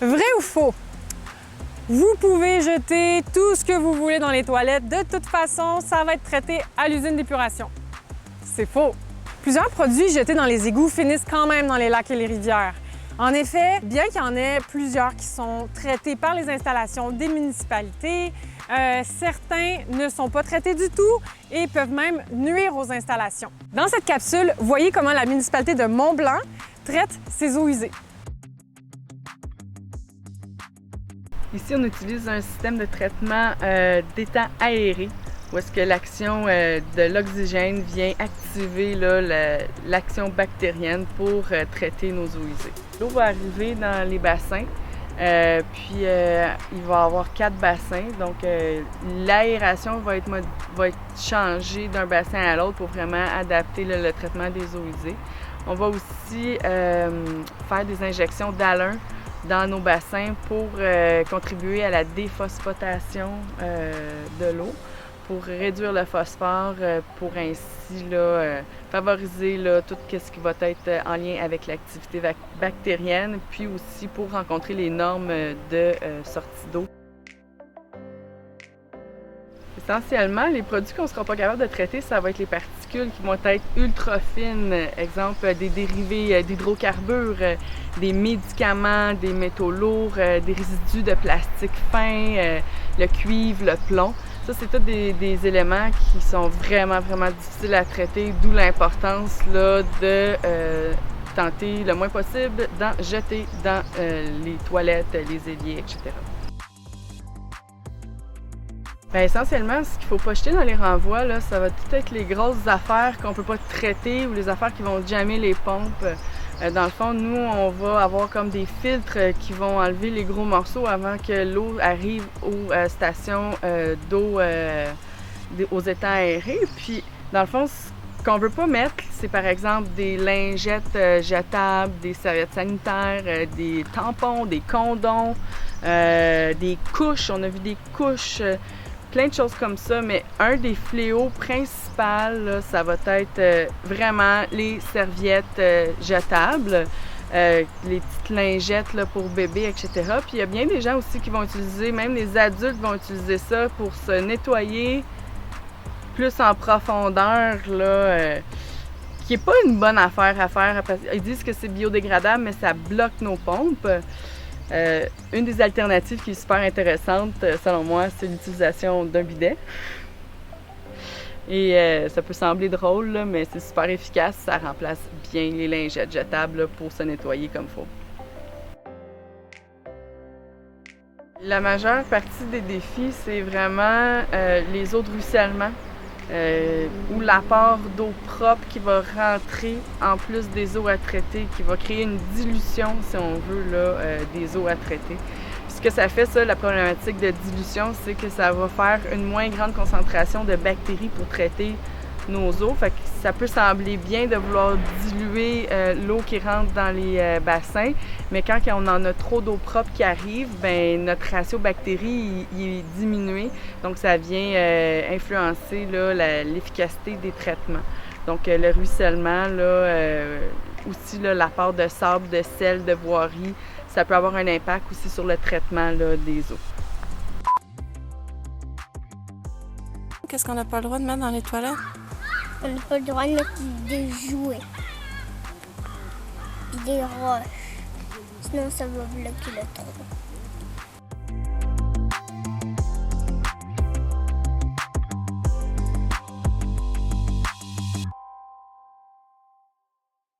Vrai ou faux? Vous pouvez jeter tout ce que vous voulez dans les toilettes. De toute façon, ça va être traité à l'usine d'épuration. C'est faux. Plusieurs produits jetés dans les égouts finissent quand même dans les lacs et les rivières. En effet, bien qu'il y en ait plusieurs qui sont traités par les installations des municipalités, certains ne sont pas traités du tout et peuvent même nuire aux installations. Dans cette capsule, voyez comment la municipalité de Mont-Blanc traite ses eaux usées. Ici, on utilise un système de traitement d'étang aéré, où est-ce que l'action de l'oxygène vient activer l'action bactérienne pour traiter nos eaux usées. L'eau va arriver dans les bassins, puis il va y avoir 4 bassins, donc l'aération va être changée d'un bassin à l'autre pour vraiment adapter le traitement des eaux usées. On va aussi faire des injections d'alun dans nos bassins pour contribuer à la déphosphatation de l'eau, pour réduire le phosphore, pour ainsi favoriser tout ce qui va être en lien avec l'activité bactérienne, puis aussi pour rencontrer les normes de sortie d'eau. Essentiellement, les produits qu'on ne sera pas capable de traiter, ça va être les particules qui vont être ultra fines, exemple des dérivés d'hydrocarbures, des médicaments, des métaux lourds, des résidus de plastique fin, le cuivre, le plomb. Ça, c'est tous des éléments qui sont vraiment difficiles à traiter, d'où l'importance de tenter le moins possible d'en jeter dans les toilettes, les éviers, etc. Bien, essentiellement, ce qu'il ne faut pas jeter dans les renvois, là, ça va tout être les grosses affaires qu'on ne peut pas traiter ou les affaires qui vont jammer les pompes. Dans le fond, nous, on va avoir comme des filtres qui vont enlever les gros morceaux avant que l'eau arrive aux stations d'eau, aux étangs aérés. Puis, dans le fond, ce qu'on ne veut pas mettre, c'est par exemple des lingettes jetables, des serviettes sanitaires, des tampons, des condoms, des couches. On a vu des couches. Plein de choses comme ça, mais un des fléaux principaux, là, ça va être vraiment les serviettes jetables, les petites lingettes là, pour bébés, etc. Puis il y a bien des gens aussi qui vont utiliser, même les adultes vont utiliser ça pour se nettoyer plus en profondeur, là, qui n'est pas une bonne affaire à faire. Ils disent que c'est biodégradable, mais ça bloque nos pompes. Une des alternatives qui est super intéressante, selon moi, c'est l'utilisation d'un bidet. Et ça peut sembler drôle, là, mais c'est super efficace. Ça remplace bien les lingettes jetables là, pour se nettoyer comme il faut. La majeure partie des défis, c'est vraiment les eaux de ruissellement. Ou l'apport d'eau propre qui va rentrer en plus des eaux à traiter, qui va créer une dilution, si on veut, là, des eaux à traiter. Puis ce que ça fait, ça, la problématique de dilution, c'est que ça va faire une moins grande concentration de bactéries pour traiter nos eaux. Fait que ça peut sembler bien de vouloir diluer l'eau qui rentre dans les bassins, mais quand on en a trop d'eau propre qui arrive, ben notre ratio bactéries il est diminué, donc ça vient influencer l'efficacité des traitements. Donc le ruissellement, aussi l'apport de sable, de sel, de voirie, ça peut avoir un impact aussi sur le traitement là, des eaux. Qu'est-ce qu'on n'a pas le droit de mettre dans les toilettes? On n'a pas le droit de mettre des jouets et des roches. Sinon, ça va bloquer le trou.